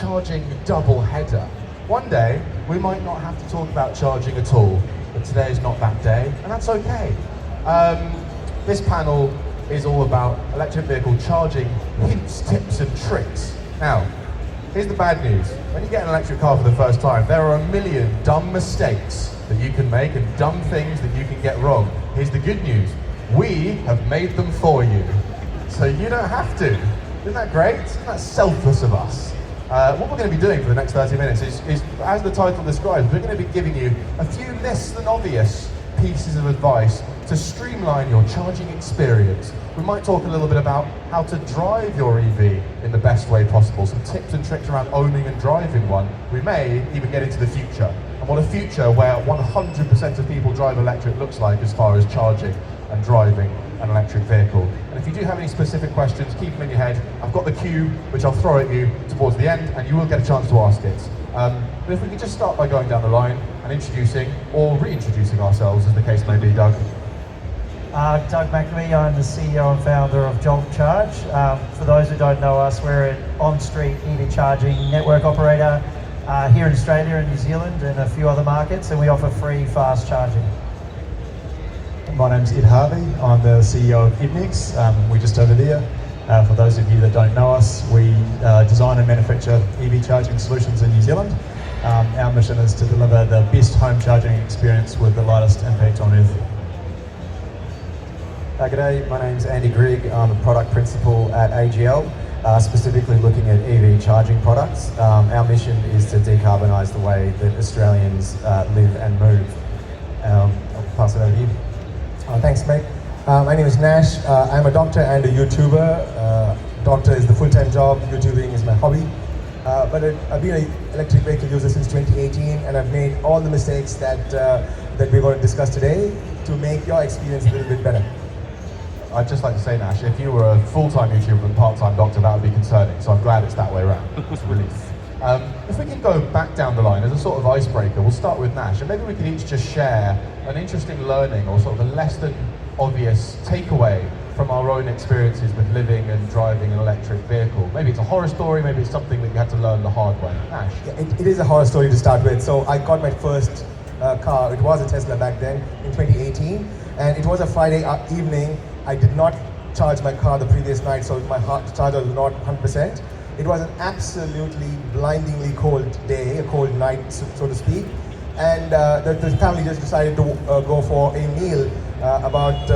charging double header. One day, we might not have to talk about charging at all, but today is not that day, and that's okay. This panel is all about electric vehicle charging hints, tips, and tricks. Now, here's the bad news. When you get an electric car for the first time, there are a million dumb mistakes that you can make and dumb things that you can get wrong. Here's the good news. We have made them for you, so you don't have to. Isn't that great? That's selfless of us. What we're going to be doing for the next 30 minutes is, as the title describes, we're going to be giving you a few less than obvious pieces of advice to streamline your charging experience. We might talk a little bit about how to drive your EV in the best way possible, some tips and tricks around owning and driving one. We may even get into the future, and what a future where 100% of people drive electric looks like as far as charging and driving an electric vehicle. And if you do have any specific questions, keep them in your head. I've got the cue, which I'll throw at you towards the end, and you will get a chance to ask it. But if we could just start by going down the line and introducing or reintroducing ourselves, as the case may be, Doug. Doug McNamee, I'm the CEO and founder of Jolt Charge. For those who don't know us, we're an on-street EV charging network operator here in Australia and New Zealand and a few other markets, and we offer free fast charging. My name's Ed Harvey. I'm the CEO of Ednix. We're just over there. For those of you that don't know us, we design and manufacture EV charging solutions in New Zealand. Our mission is to deliver the best home charging experience with the lightest impact on Earth. G'day, my name's Andy Grigg. I'm a product principal at AGL, specifically looking at EV charging products. Our mission is to decarbonise the way that Australians live and move. I'll pass it over to you. Thanks, Mike. My name is Nash. I'm a doctor and a YouTuber. Doctor is the full-time job, YouTubing is my hobby. But I've been an electric vehicle user since 2018, and I've made all the mistakes that we're going to discuss today to make your experience a little bit better. I'd just like to say, Nash, if you were a full-time YouTuber and part-time doctor, that would be concerning, so I'm glad it's that way around. It's a relief. If we can go back down the line as a sort of icebreaker, we'll start with Nash, and maybe we can each just share an interesting learning or sort of a less than obvious takeaway from our own experiences with living and driving an electric vehicle. Maybe it's a horror story, maybe it's something that you had to learn the hard way. Nash? Yeah, it is a horror story to start with. So I got my first car, it was a Tesla back then, in 2018, and it was a Friday evening. I did not charge my car the previous night, so my charger was not 100%. It was an absolutely blindingly cold day, a cold night, so to speak. And the family just decided to go for a meal about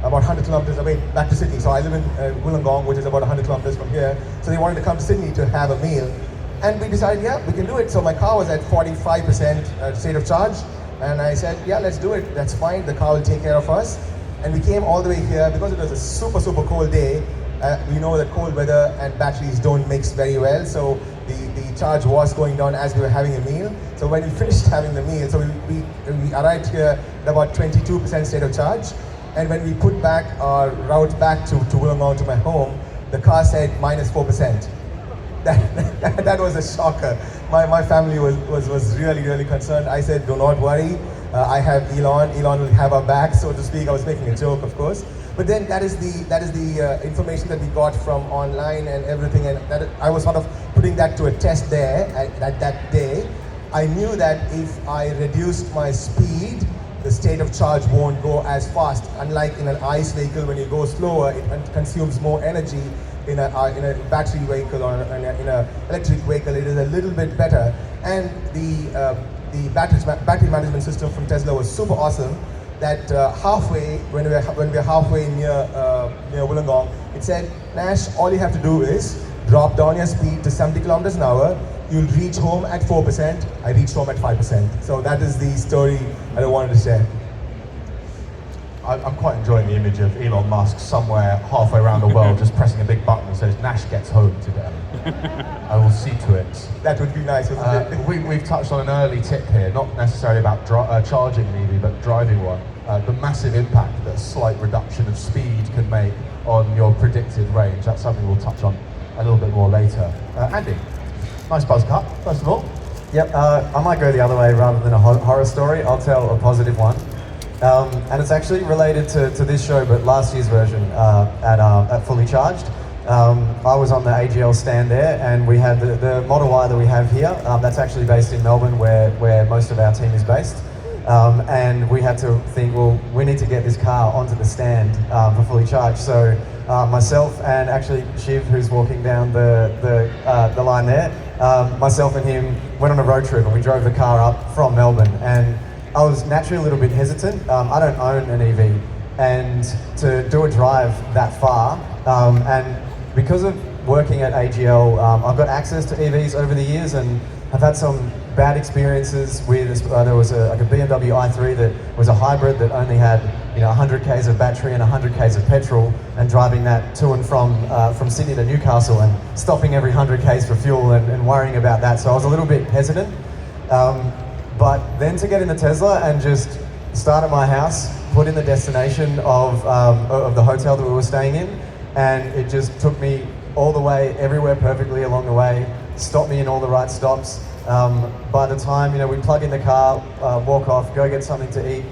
100 kilometers away back to Sydney. So I live in Wollongong, which is about 100 kilometers from here. So they wanted to come to Sydney to have a meal. And we decided, yeah, we can do it. So my car was at 45% state of charge. And I said, yeah, let's do it. That's fine. The car will take care of us. And we came all the way here because it was a super, super cold day. We know that cold weather and batteries don't mix very well. So the charge was going down as we were having a meal. So when we finished having the meal, so we arrived here at about 22% state of charge. And when we put back our route back to Wollongong, to my home, the car said -4%. That was a shocker. My family was really, really concerned. I said, do not worry. I have Elon. Elon will have our back, so to speak. I was making a joke, of course. But then that is the information that we got from online and everything, and that I was sort of putting that to a test there at that day. I knew that if I reduced my speed, the state of charge won't go as fast. Unlike in an ICE vehicle, when you go slower, it consumes more energy. In a battery vehicle or in an electric vehicle, it is a little bit better. And the battery management system from Tesla was super awesome. That halfway, when we're halfway near Wollongong, it said, Nash, all you have to do is drop down your speed to 70 kilometers an hour. You'll reach home at 4%. I reached home at 5%. So that is the story I wanted to share. I'm quite enjoying the image of Elon Musk somewhere halfway around the world just pressing a big button that says, Nash gets home today. I will see to it. That would be nice, wouldn't it? We've touched on an early tip here, not necessarily about charging an EV, but driving one. The massive impact that a slight reduction of speed can make on your predicted range. That's something we'll touch on a little bit more later. Andy, nice buzz cut, first of all. Yep, I might go the other way rather than a horror story. I'll tell a positive one. And it's actually related to this show, but last year's version at Fully Charged. I was on the AGL stand there, and we had the Model Y that we have here. That's actually based in Melbourne, where most of our team is based. And we had to think, well, we need to get this car onto the stand for fully charged. So myself and actually Shiv, who's walking down the line there, myself and him went on a road trip, and we drove the car up from Melbourne. And I was naturally a little bit hesitant. I don't own an EV, and to do a drive that far, and because of working at AGL, I've got access to EVs over the years, and I've had some bad experiences with, there was a BMW i3 that was a hybrid that only had 100 k's of battery and 100 k's of petrol, and driving that to and from Sydney to Newcastle and stopping every 100 k's for fuel and worrying about that. So I was a little bit hesitant. But then to get in the Tesla and just start at my house, put in the destination of the hotel that we were staying in, and it just took me all the way, everywhere perfectly along the way, stopped me in all the right stops. By the time, we plug in the car, walk off, go get something to eat,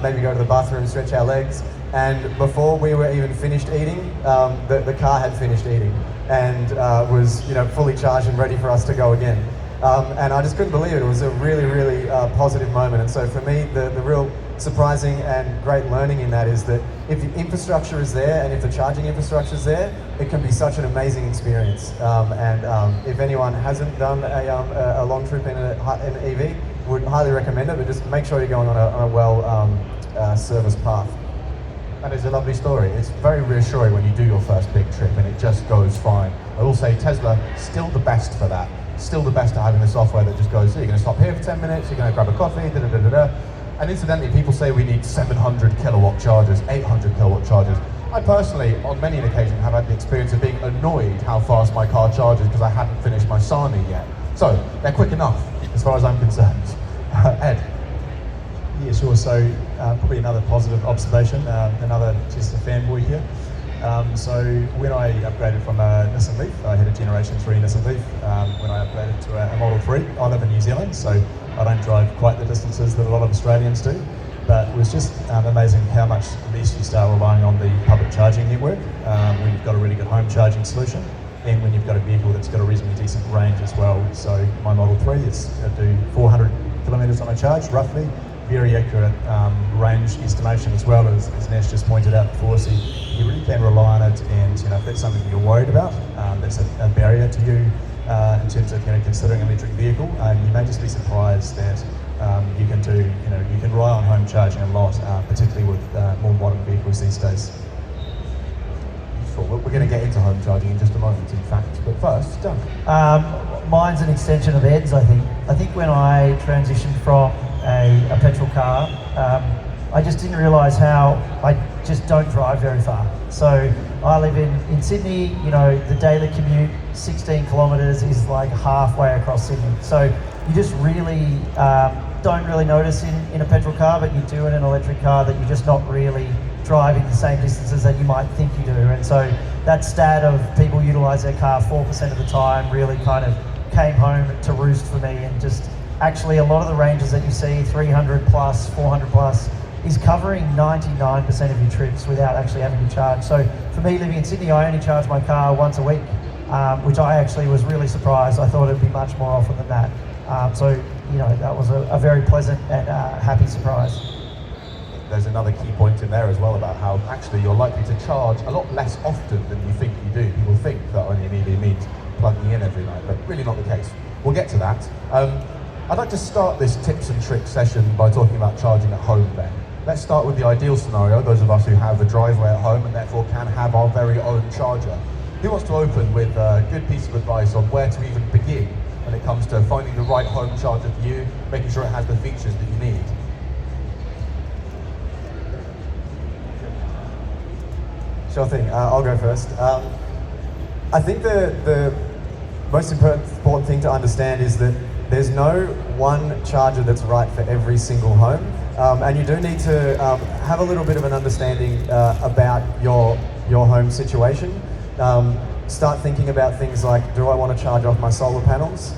maybe go to the bathroom, stretch our legs, and before we were even finished eating, the car had finished eating and was fully charged and ready for us to go again. And I just couldn't believe it. It was a really, really positive moment. And so for me, the real surprising and great learning in that is that if the infrastructure is there and if the charging infrastructure is there, it can be such an amazing experience. If anyone hasn't done a long trip in an EV, would highly recommend it, but just make sure you're going on a well serviced path. That is a lovely story. It's very reassuring when you do your first big trip and it just goes fine. I will say Tesla, still the best for that. Still the best at having the software that just goes, you're going to stop here for 10 minutes, you're going to grab a coffee, da-da-da-da-da. And incidentally, people say we need 700 kilowatt chargers, 800 kilowatt chargers. I personally, on many an occasion, have had the experience of being annoyed how fast my car charges because I hadn't finished my Sani yet. So, they're quick enough, as far as I'm concerned. Ed? Yeah, sure. So probably another positive observation, another just a fanboy here. So when I upgraded from a Nissan Leaf, I had a Generation 3 Nissan Leaf. When I upgraded to a Model 3, I live in New Zealand, so I don't drive quite the distances that a lot of Australians do. But it was just amazing how much less you start relying on the public charging network when you've got a really good home charging solution, and when you've got a vehicle that's got a reasonably decent range as well. So my Model 3 is do 400 kilometres on a charge, roughly. Very accurate range estimation as well, as Nash just pointed out before. So you really can rely on it, and if that's something you're worried about, that's a barrier to you in terms of considering an electric vehicle. You may just be surprised that you can do, you can rely on home charging a lot, particularly with more modern vehicles these days. Useful. We're going to get into home charging in just a moment, in fact. But first, Doug. Mine's an extension of Ed's, I think. I think when I transitioned from a petrol car, I just didn't realise how I just don't drive very far. So I live in Sydney, the daily commute, 16 kilometres is like halfway across Sydney. So you just really don't really notice in a petrol car, but you do in an electric car that you're just not really driving the same distances that you might think you do. And so that stat of people utilise their car 4% of the time really kind of came home to roost for me, and just actually a lot of the ranges that you see, 300 plus, 400 plus, is covering 99% of your trips without actually having to charge. So for me, living in Sydney, I only charge my car once a week, which I actually was really surprised. I thought it'd be much more often than that. That was a very pleasant and happy surprise. There's another key point in there as well about how actually you're likely to charge a lot less often than you think you do. People think that only an EV means plugging in every night, but really not the case. We'll get to that. I'd like to start this tips and tricks session by talking about charging at home then. Let's start with the ideal scenario, those of us who have a driveway at home and therefore can have our very own charger. Who wants to open with a good piece of advice on where to even begin when it comes to finding the right home charger for you, making sure it has the features that you need? Sure thing, I'll go first. I think the most important thing to understand is that there's no one charger that's right for every single home. And you do need to have a little bit of an understanding about your home situation. Start thinking about things like, do I want to charge off my solar panels?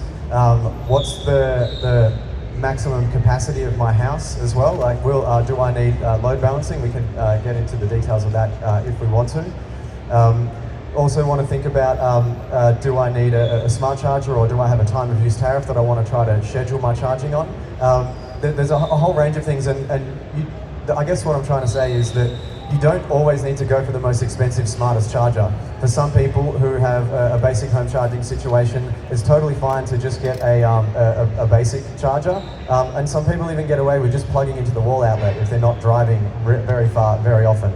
What's the maximum capacity of my house as well? Like, do I need load balancing? We can get into the details of that if we want to. also want to think about, do I need a smart charger, or do I have a time of use tariff that I want to try to schedule my charging on? There's a whole range of things, and I guess what I'm trying to say is that you don't always need to go for the most expensive, smartest charger. For some people who have a basic home charging situation, it's totally fine to just get a basic charger. And some people even get away with just plugging into the wall outlet if they're not driving very far, very often.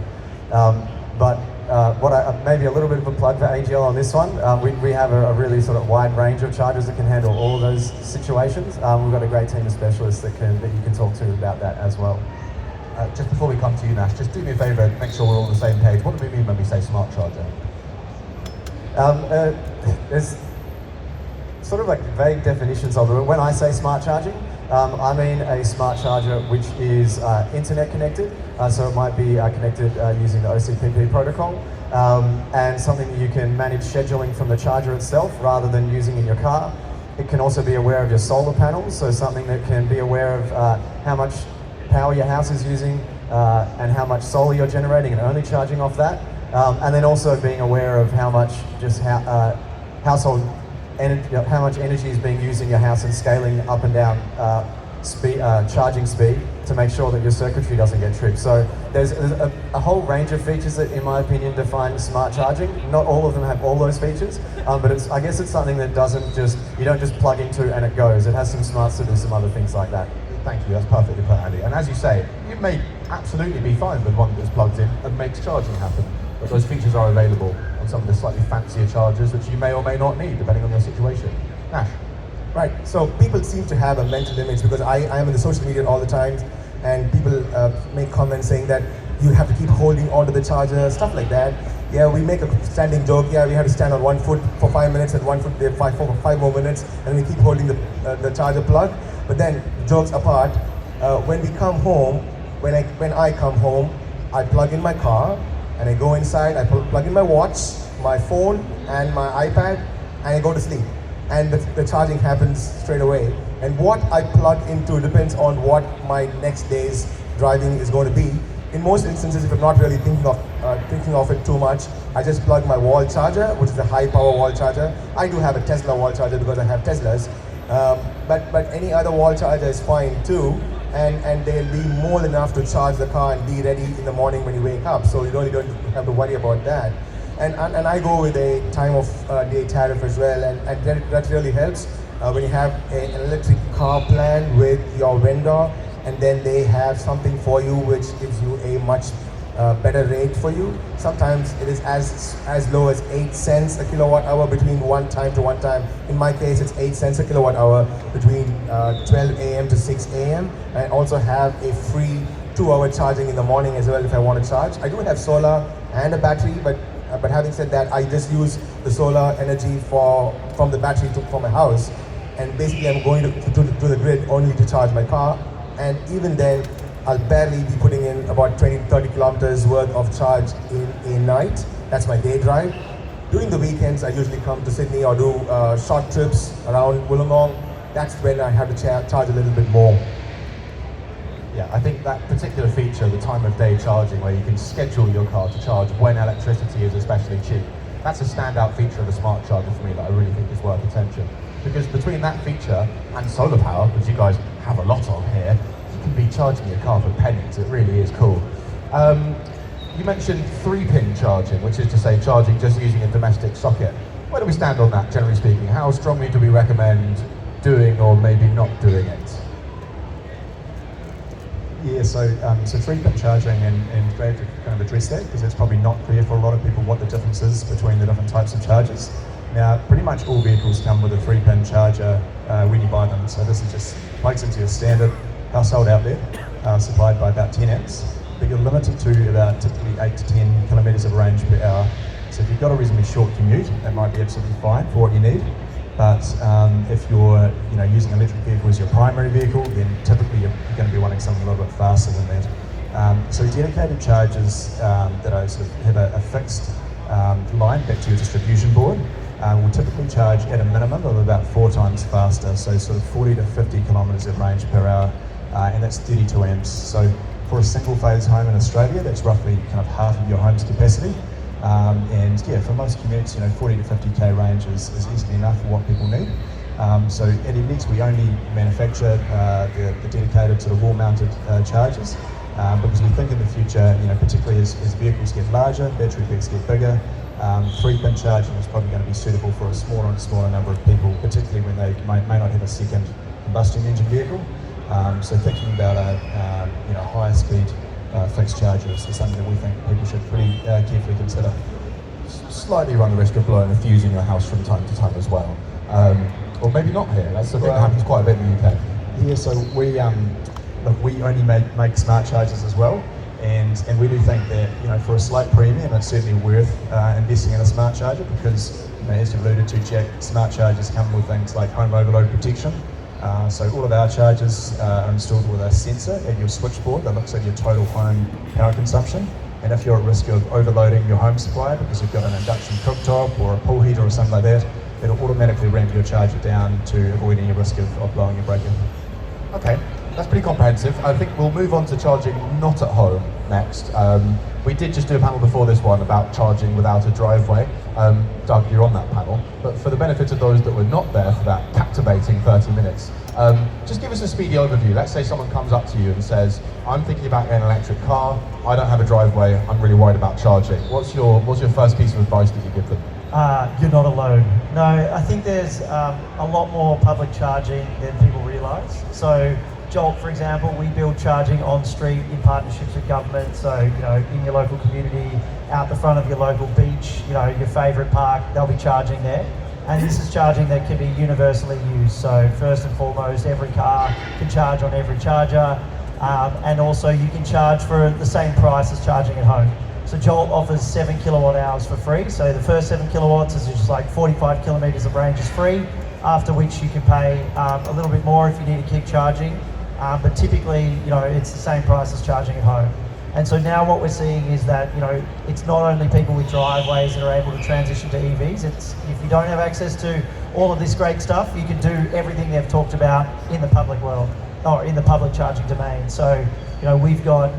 Maybe a little bit of a plug for AGL on this one. We have a really sort of wide range of chargers that can handle all of those situations. We've got a great team of specialists that you can talk to about that as well. Just before we come to you, Nash, just do me a favour, make sure we're all on the same page. What do we mean when we say smart charger? There's sort of like vague definitions of it. When I say smart charging, I mean a smart charger which is internet connected, so it might be connected using the OCPP protocol, and something that you can manage scheduling from the charger itself rather than using in your car. It can also be aware of your solar panels, so something that can be aware of how much power your house is using and how much solar you're generating and only charging off that. And then also being aware of how much household energy, how much energy is being used in your house, and scaling up and down charging speed to make sure that your circuitry doesn't get tripped. So there's a whole range of features that, in my opinion, define smart charging. Not all of them have all those features, but I guess it's something that you don't just plug into and it goes. It has some smarts to do some other things like that. Thank you, that's perfectly put, Andy. And as you say, you may absolutely be fine with one that's plugged in and makes charging happen, but those features are available on some of the slightly fancier chargers which you may or may not need, depending on your situation. Nash? Right, so people seem to have a mental image, because I am in the social media all the time, and people make comments saying that you have to keep holding onto the charger, stuff like that. Yeah, we make a standing joke, yeah, we have to stand on 1 foot for 5 minutes and 1 foot there 5 more minutes, and we keep holding the charger plug. But then, jokes apart, when we come home, when I come home, I plug in my car, and I go inside, I plug in my watch, my phone, and my iPad, and I go to sleep. And the charging happens straight away. And what I plug into depends on what my next day's driving is going to be. In most instances, if I'm not really thinking of it too much, I just plug my wall charger, which is a high power wall charger. I do have a Tesla wall charger because I have Teslas. But any other wall charger is fine too, and they'll be more than enough to charge the car and be ready in the morning when you wake up, so you don't have to worry about that. And I go with a time of day tariff as well, and that really helps when you have an electric car plan with your vendor, and then they have something for you which gives you a much better rate for you. Sometimes it is as low as 8 cents a kilowatt hour between one time to one time. In my case, it's 8 cents a kilowatt hour between 12 a.m. to 6 a.m. I also have a free 2-hour charging in the morning as well if I want to charge. I do have solar and a battery, but having said that, I just use the solar energy from the battery for my house, and basically I'm going to the grid only to charge my car, and even then I'll barely be putting in about 20-30 kilometers worth of charge in a night. That's my day drive. During the weekends, I usually come to Sydney or do short trips around Wollongong. That's when I have to charge a little bit more. Yeah, I think that particular feature, the time of day charging, where you can schedule your car to charge when electricity is especially cheap, that's a standout feature of the smart charger for me that I really think is worth attention. Because between that feature and solar power, which you guys have a lot of here, you can be charging your car for pennies. It really is cool. You mentioned 3-pin charging, which is to say charging just using a domestic socket. Where do we stand on that, generally speaking? How strongly do we recommend doing or maybe not doing it? Yeah, so 3-pin charging, and glad to kind of address that, because it's probably not clear for a lot of people what the difference is between the different types of chargers. Now, pretty much all vehicles come with a 3-pin charger when you buy them, so this is just plugs into your standard household outlet, supplied by about 10 amps, but you're limited to about typically 8 to 10 kilometres of range per hour. So if you've got a reasonably short commute, that might be absolutely fine for what you need. But if you're using an electric vehicle as your primary vehicle, then typically you're going to be wanting something a little bit faster than that. So dedicated chargers that are sort of have a fixed line back to your distribution board will typically charge at a minimum of about 4 times faster, so sort of 40 to 50 kilometres of range per hour, and that's 32 amps. So for a single phase home in Australia, that's roughly kind of half of your home's capacity. And yeah, for most commutes, 40 to 50k range is easily enough for what people need. So at EVNEX we only manufacture the dedicated sort of wall-mounted chargers because we think in the future, particularly as vehicles get larger, battery packs get bigger, 3-pin charging is probably going to be suitable for a smaller and smaller number of people, particularly when they may not have a second combustion engine vehicle. So thinking about a higher speed fixed chargers is something that we think people should pretty carefully consider. Slightly run the risk of blowing a fuse in your house from time to time as well. Or maybe not here. That's the thing that happens quite a bit in the UK. Yeah, so we only make smart chargers as well, and we do think that for a slight premium, it's certainly worth investing in a smart charger because, as you've alluded to, Jack, smart chargers come with things like home overload protection. So all of our chargers are installed with a sensor at your switchboard that looks at your total home power consumption. And if you're at risk of overloading your home supply because you've got an induction cooktop or a pool heater or something like that, it'll automatically ramp your charger down to avoid any risk of blowing your breaker. Okay, that's pretty comprehensive. I think we'll move on to charging not at home next. We did just do a panel before this one about charging without a driveway. Doug, you're on that panel. But for the benefit of those that were not there for that captivating 30 minutes, just give us a speedy overview. Let's say someone comes up to you and says, I'm thinking about getting an electric car, I don't have a driveway, I'm really worried about charging. What's your first piece of advice that you give them? You're not alone. No, I think there's a lot more public charging than people realise. So Jolt, for example, we build charging on street in partnerships with government. So, in your local community, out the front of your local beach, your favourite park, they'll be charging there. And this is charging that can be universally used. So first and foremost, every car can charge on every charger. And also you can charge for the same price as charging at home. So Jolt offers 7 kilowatt hours for free. So the first 7 kilowatts is just like 45 kilometres of range is free, after which you can pay a little bit more if you need to keep charging. But typically, it's the same price as charging at home. And so now what we're seeing is that, it's not only people with driveways that are able to transition to EVs. It's if you don't have access to all of this great stuff, you can do everything they've talked about in the public world, or in the public charging domain. So, we've got,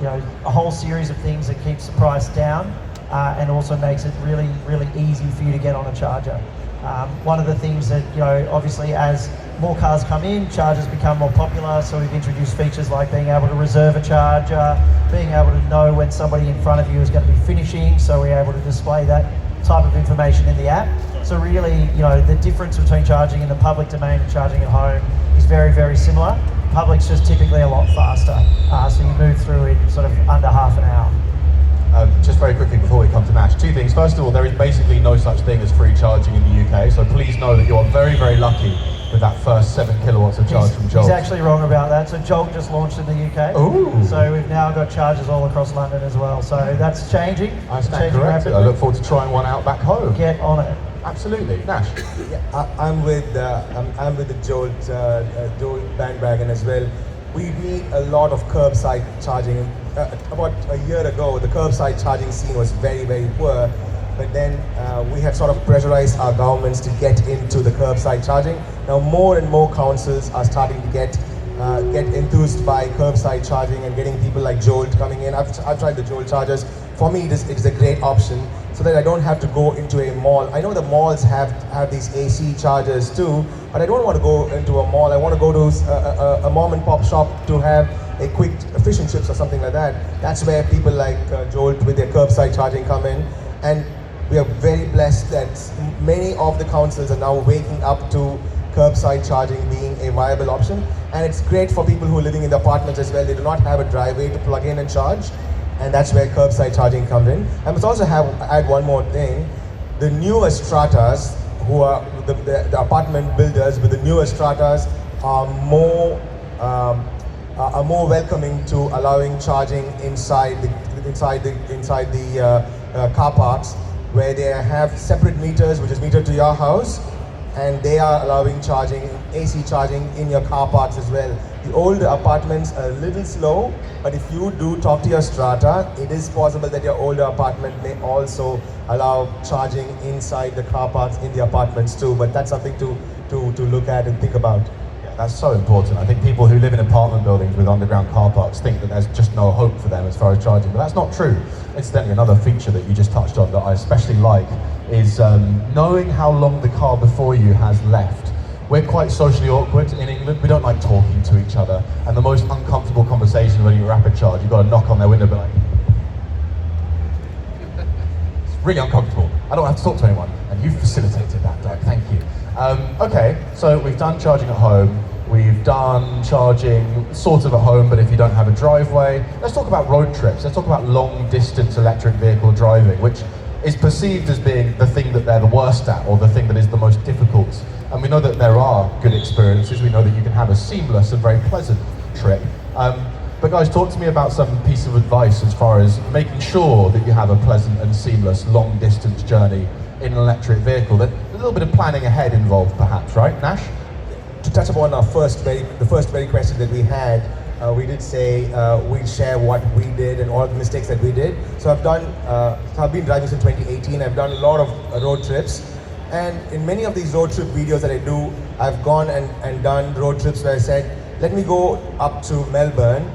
a whole series of things that keeps the price down and also makes it really, really easy for you to get on a charger. One of the things that, obviously as more cars come in, chargers become more popular, so we've introduced features like being able to reserve a charger, being able to know when somebody in front of you is going to be finishing, so we're able to display that type of information in the app. So really, the difference between charging in the public domain and charging at home is very, very similar. Public's just typically a lot faster, so you move through in sort of under half an hour. Just very quickly before we come to Nash, two things. First of all, there is basically no such thing as free charging in the UK, so please know that you're very, very lucky with that first 7 kilowatts of charge from Jolt. He's actually wrong about that. So Jolt just launched in the UK. Ooh. So we've now got chargers all across London as well. So that's changing. I stand changing corrected. rapidly. I look forward to trying one out back home. Get on it. Absolutely. Nash? Yeah, I'm with the Jolt bandwagon as well. We need a lot of curbside charging. About a year ago, the curbside charging scene was very, very poor. But then we have sort of pressurized our governments to get into the curbside charging. Now more and more councils are starting to get enthused by curbside charging and getting people like Jolt coming in. I've tried the Jolt chargers. For me, it is a great option so that I don't have to go into a mall. I know the malls have these AC chargers too, but I don't want to go into a mall. I want to go to a mom and pop shop to have a quick fish and chips or something like that. That's where people like Jolt with their curbside charging come in. And we are very blessed that many of the councils are now waking up to curbside charging being a viable option. And it's great for people who are living in the apartments as well. They do not have a driveway to plug in and charge. And that's where curbside charging comes in. I must also add one more thing. The newer stratas, who are the apartment builders with the newer stratas, are more welcoming to allowing charging inside the car parks, where they have separate meters, which is metered to your house, and they are allowing charging, AC charging in your car parks as well. The older apartments are a little slow, but if you do talk to your strata, it is possible that your older apartment may also allow charging inside the car parks in the apartments too, but that's something to look at and think about. Yeah, That's so important. I think people who live in apartment buildings with underground car parks think that there's just no hope for them as far as charging, but that's not true. Incidentally, another feature that you just touched on that I especially like is knowing how long the car before you has left. We're quite socially awkward in England. We don't like talking to each other, and the most uncomfortable conversation when you're rapid charge, you've got to knock on their window and be like, it's really uncomfortable. I don't have to talk to anyone, and you facilitated that, Doug. Thank you. Okay, so we've done charging at home. We've done charging sort of at home, but if you don't have a driveway. Let's talk about road trips. Let's talk about long distance electric vehicle driving, which is perceived as being the thing that they're the worst at, or the thing that is the most difficult. And we know that there are good experiences. We know that you can have a seamless and very pleasant trip. But guys, talk to me about some piece of advice as far as making sure that you have a pleasant and seamless long distance journey in an electric vehicle. That a little bit of planning ahead involved, perhaps, right, Nash? To touch upon our the first very question that we had, we did say we'd share what we did and all the mistakes that we did. So I've been driving since 2018. I've done a lot of road trips, and in many of these road trip videos that I do, I've gone and done road trips where I said, let me go up to Melbourne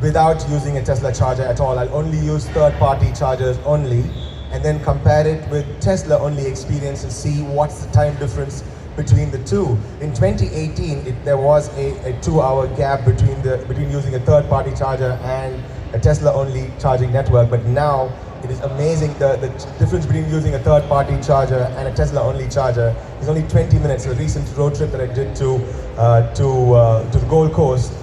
without using a Tesla charger at all. I'll only use third-party chargers only, and then compare it with Tesla-only experience and see what's the time difference between the two. In 2018, there was a 2-hour gap between using a third-party charger and a Tesla-only charging network, but now it is amazing. The difference between using a third-party charger and a Tesla-only charger is only 20 minutes. A recent road trip that I did to the Gold Coast,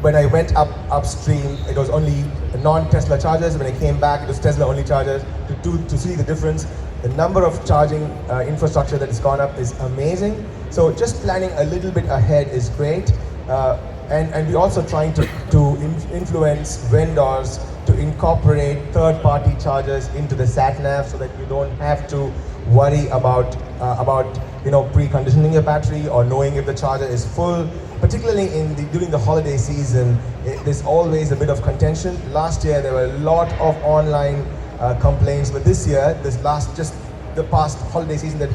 when I went upstream, it was only non-Tesla chargers. When I came back, it was Tesla-only chargers. To see the difference, the number of charging infrastructure that has gone up is amazing. So just planning a little bit ahead is great. And we're also trying to influence vendors to incorporate third-party chargers into the sat-nav so that you don't have to worry about preconditioning your battery or knowing if the charger is full. Particularly during the holiday season, there's always a bit of contention. Last year there were a lot of online complaints, but this year, the past holiday season that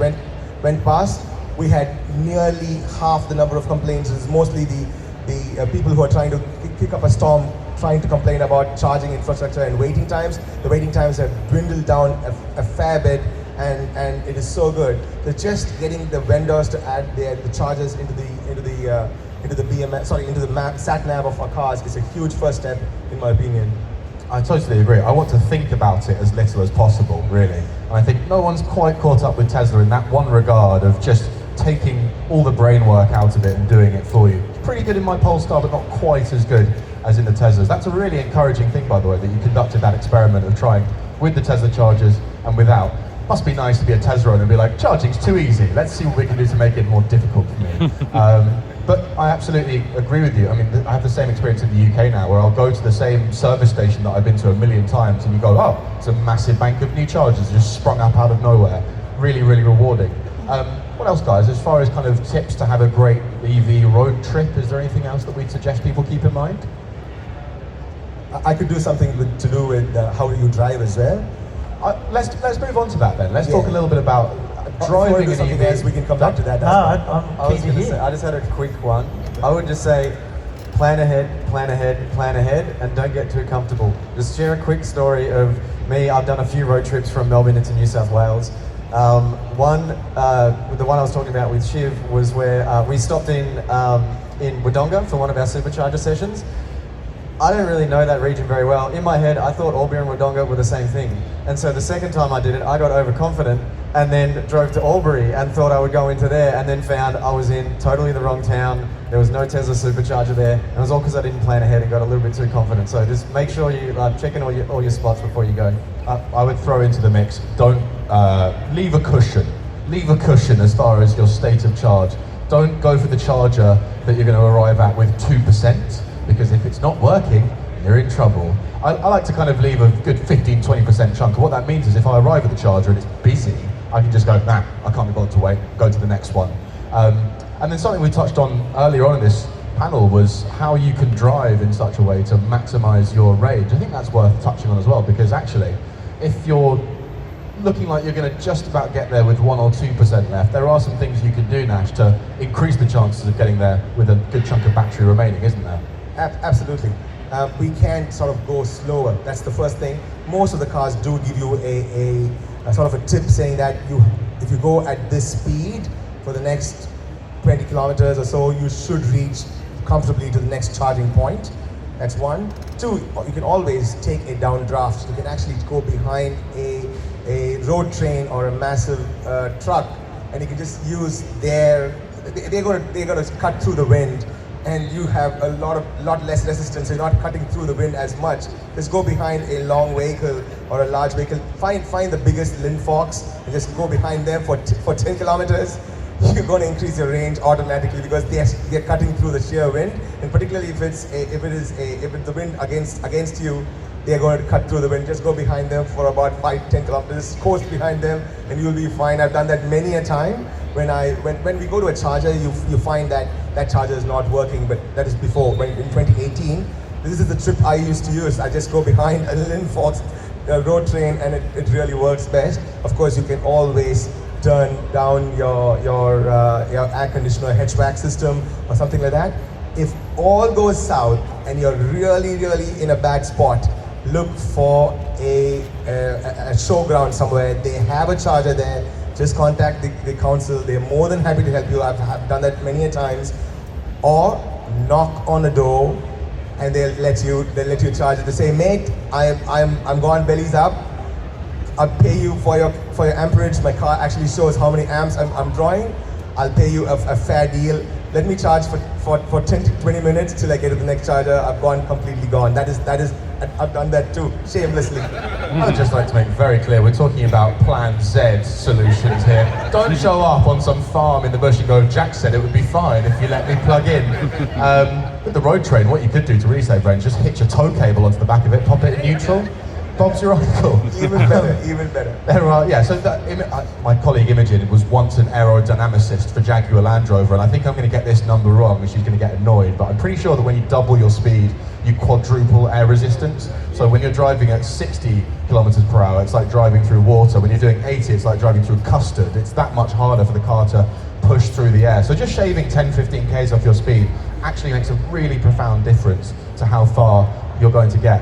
went past, we had nearly half the number of complaints. It's mostly the people who are trying to kick up a storm, trying to complain about charging infrastructure and waiting times. The waiting times have dwindled down a fair bit, and it is so good. So just getting the vendors to add the chargers into the sat nav of our cars is a huge first step, in my opinion. I totally agree. I want to think about it as little as possible, really. And I think no one's quite caught up with Tesla in that one regard of just taking all the brain work out of it and doing it for you. It's pretty good in my Polestar, but not quite as good as in the Teslas. That's a really encouraging thing, by the way, that you conducted that experiment of trying with the Tesla chargers and without. Must be nice to be a Tesla owner and be like, charging's too easy. Let's see what we can do to make it more difficult for me. But I absolutely agree with you. I mean, I have the same experience in the UK now, where I'll go to the same service station that I've been to a million times, and you go, oh, it's a massive bank of new chargers just sprung up out of nowhere. Really, really rewarding. What else, guys? As far as kind of tips to have a great EV road trip, is there anything else that we'd suggest people keep in mind? I could do something to do with how you drive as well. Let's move on to that then. Let's talk a little bit about driving an EV. Else, we can come back to that. I was going to say, I just had a quick one. I would just say, plan ahead, plan ahead, plan ahead, and don't get too comfortable. Just share a quick story of me. I've done a few road trips from Melbourne into New South Wales. The one I was talking about with Shiv was where we stopped in Wodonga for one of our supercharger sessions. I don't really know that region very well. In my head, I thought Albury and Wodonga were the same thing. And so the second time I did it, I got overconfident and then drove to Albury and thought I would go into there, and then found I was in totally the wrong town. There was no Tesla supercharger there, and it was all because I didn't plan ahead and got a little bit too confident. So just make sure you check in all your spots before you go. I would throw into the mix, don't leave a cushion. Leave a cushion as far as your state of charge. Don't go for the charger that you're going to arrive at with 2%, because if it's not working, you're in trouble. I like to kind of leave a good 15-20% chunk. And what that means is if I arrive at the charger and it's busy, I can just go, nah, I can't be bothered to wait, go to the next one. And then something we touched on earlier on in this panel was how you can drive in such a way to maximize your range. I think that's worth touching on as well, because actually, if you're looking like you're going to just about get there with 1 or 2% left. There are some things you can do, Nash, to increase the chances of getting there with a good chunk of battery remaining, isn't there? Absolutely. We can sort of go slower. That's the first thing. Most of the cars do give you a sort of a tip saying that if you go at this speed for the next 20 kilometers or so, you should reach comfortably to the next charging point. That's one. Two, you can always take a downdraft. You can actually go behind a road train or a massive truck, and you can just use they're gonna cut through the wind, and you have a lot less resistance. You're not cutting through the wind as much. Just go behind a long vehicle or a large vehicle. Find the biggest Linfox and just go behind them for 10 kilometers. You're going to increase your range automatically because they're cutting through the sheer wind, and particularly if it's the wind against you, they're going to cut through the wind. Just go behind them for about 5-10 kilometers, coast behind them, and you'll be fine. I've done that many a time. When we go to a charger, you find that charger is not working, but that is before. In 2018, this is the trip I used to use. I just go behind a Linfox road train, and it really works best. Of course, you can always turn down your air conditioner HVAC system or something like that. If all goes south and you're really in a bad spot, look for a showground somewhere. They have a charger there. Just contact the council. They're more than happy to help you. I've done that many a times. Or knock on the door and they'll let you charge it. They say, mate, I'm gone bellies up. I'll pay you for your amperage. My car actually shows how many amps I'm drawing. I'll pay you a fair deal. Let me charge for 10 to 20 minutes till I get to the next charger. I've gone completely gone. That is I've done that too, shamelessly. I'd just like to make very clear, we're talking about Plan Z solutions here. Don't show up on some farm in the bush and go, Jack said it would be fine if you let me plug in. With the road train, what you could do to really save range, just hitch a tow cable onto the back of it, pop it in neutral. Bob's your uncle. Even better. There are, yeah, so my colleague Imogen was once an aerodynamicist for Jaguar Land Rover, and I think I'm going to get this number wrong and she's going to get annoyed, but I'm pretty sure that when you double your speed, you quadruple air resistance. So when you're driving at 60 kilometers per hour, it's like driving through water. When you're doing 80, it's like driving through custard. It's that much harder for the car to push through the air. So just shaving 10, 15 Ks off your speed actually makes a really profound difference to how far you're going to get.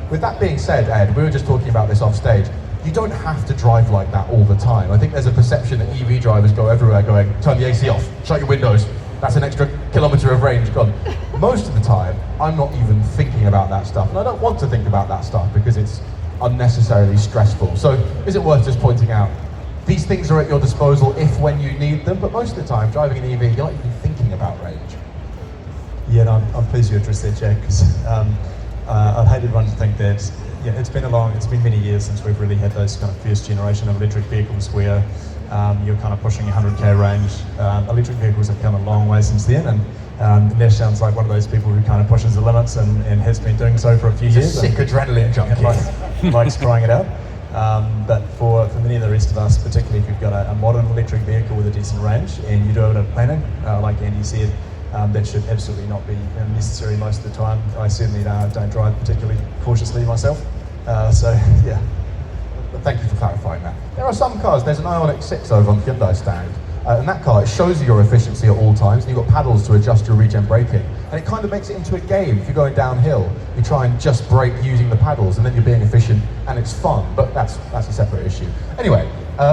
With that being said, Ed, we were just talking about this off stage. You don't have to drive like that all the time. I think there's a perception that EV drivers go everywhere going, turn the AC off, shut your windows, that's an extra kilometre of range gone. Most of the time, I'm not even thinking about that stuff, and I don't want to think about that stuff because it's unnecessarily stressful. So is it worth just pointing out, these things are at your disposal if when you need them, but most of the time, driving an EV, you're not even thinking about range. Yeah, no, I'm pleased you addressed that, Jack, because I'd hate everyone to think that, yeah, it's been many years since we've really had those kind of first generation of electric vehicles where you're kind of pushing 100k range. Electric vehicles have come a long way since then, and Nash sounds like one of those people who kind of pushes the limits and has been doing so for a few years. Sick adrenaline junkie. Likes trying it out. But for many of the rest of us, particularly if you've got a modern electric vehicle with a decent range and you do it at planning, like Andy said, that should absolutely not be necessary most of the time. I certainly don't drive particularly cautiously myself. So, yeah. Thank you for clarifying that. There are some cars, there's an Ioniq 6 over on the Hyundai stand, and that car, it shows you your efficiency at all times, and you've got paddles to adjust your regen braking. And it kind of makes it into a game. If you're going downhill, you try and just brake using the paddles, and then you're being efficient, and it's fun, but that's a separate issue. Anyway,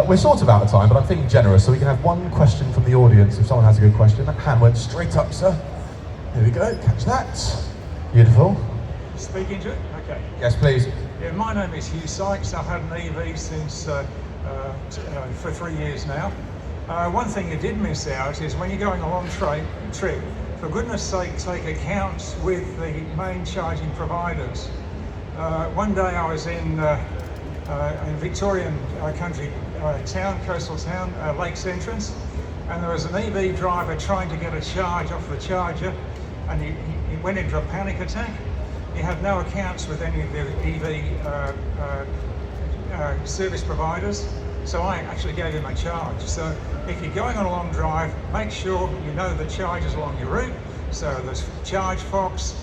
we're sort of out of time, but I'm feeling generous, so we can have one question from the audience if someone has a good question. That hand went straight up, sir. Here we go, catch that. Beautiful. Speak into it? Okay. Yes, please. Yeah, my name is Hugh Sykes. I've had an EV since for 3 years now. One thing you did miss out is when you're going a long trip, for goodness sake, take accounts with the main charging providers. One day I was in Victorian country town, coastal town, Lakes Entrance, and there was an EV driver trying to get a charge off the charger, and he went into a panic attack. He had no accounts with any of the EV service providers, so I actually gave him a charge. So if you're going on a long drive, make sure you know the charges along your route. So there's ChargeFox,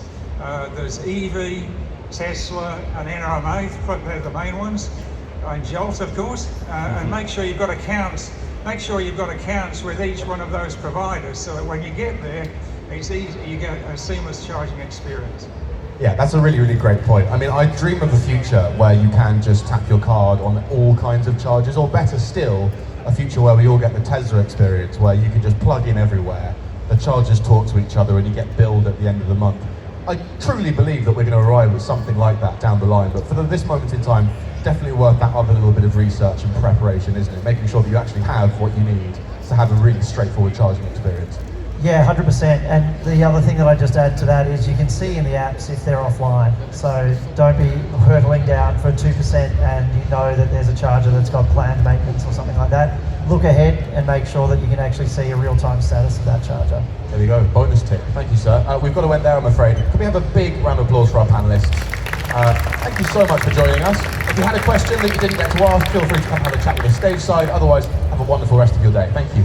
there's EV, Tesla and NRMA, they're the main ones. and Jolt, of course, and make sure you've got accounts. Make sure you've got accounts with each one of those providers, so that when you get there, it's easy. You get a seamless charging experience. Yeah, that's a really, really great point. I mean, I dream of a future where you can just tap your card on all kinds of chargers, or better still, a future where we all get the Tesla experience, where you can just plug in everywhere, the chargers talk to each other, and you get billed at the end of the month. I truly believe that we're going to arrive at something like that down the line, but for this moment in time, definitely worth that other little bit of research and preparation, isn't it? Making sure that you actually have what you need to have a really straightforward charging experience. Yeah, 100%. And the other thing that I just add to that is you can see in the apps if they're offline. So don't be hurtling down for 2% and you know that there's a charger that's got planned maintenance or something like that. Look ahead and make sure that you can actually see a real-time status of that charger. There we go, bonus tip. Thank you, sir. We've got to end there, I'm afraid. Can we have a big round of applause for our panellists? Thank you so much for joining us. If you had a question that you didn't get to ask, feel free to come have a chat with us stage side. Otherwise, have a wonderful rest of your day. Thank you.